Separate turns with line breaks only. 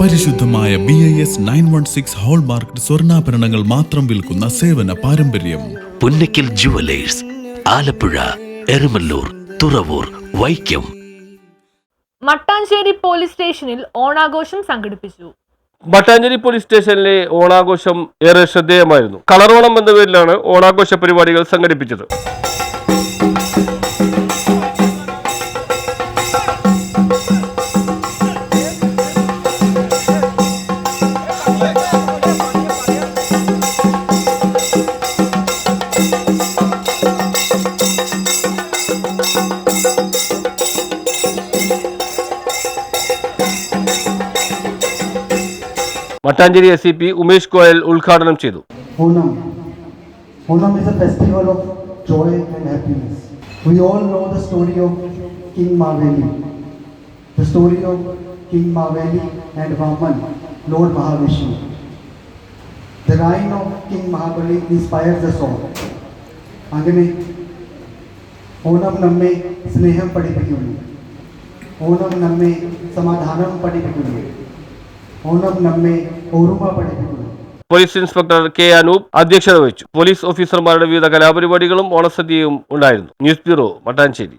പരിശുദ്ധമായ BIS 916 hallmark സ്വർണ്ണാഭരണങ്ങൾ മാത്രം വിൽക്കുന്ന സേവന പാരമ്പര്യം.
പുന്നക്കൽ ജുവലേഴ്സ്, ആലപ്പുഴ, എരമല്ലൂർ, തുറവൂർ, വൈക്കം.
മട്ടാഞ്ചേരി പോലീസ് സ്റ്റേഷനിൽ ഓണാഘോഷം സംഘടിപ്പിച്ചു.
മട്ടാഞ്ചേരി പോലീസ് സ്റ്റേഷനിലെ ഓണാഘോഷം ഏറെ ശ്രദ്ധേയമായിരുന്നു. കളറോണം എന്ന പേരിലാണ് ഓണാഘോഷ പരിപാടികൾ സംഘടിപ്പിച്ചത്. മട്ടാഞ്ചേരി SCP ഉമേഷ് ഗോയൽ ഉദ്ഘാടനം ചെയ്തു.
Onam is a festival of joy and happiness. We all know the story of King Maveli. The story of King Maveli and Vaman, Lord Mahavishnu. The reign of King Mahabali inspires us all. അങ്ങനെ ഓണം നമ്മെ സ്നേഹം പഠിപ്പിക്കുന്നു. ഓണം നമ്മെ സമാധാനം പഠിപ്പിക്കുന്നു. ഓണം നമ്മെ ഓർമ്മ പഠിപ്പിക്കുന്നു.
Police inspector K. അനൂപ് അധ്യക്ഷത വഹിച്ചു. പോലീസ് ഓഫീസർമാരുടെ വിവിധ കലാപരിപാടികളും ഓണസദ്യയും ഉണ്ടായിരുന്നു. News bureau, Mattancherry.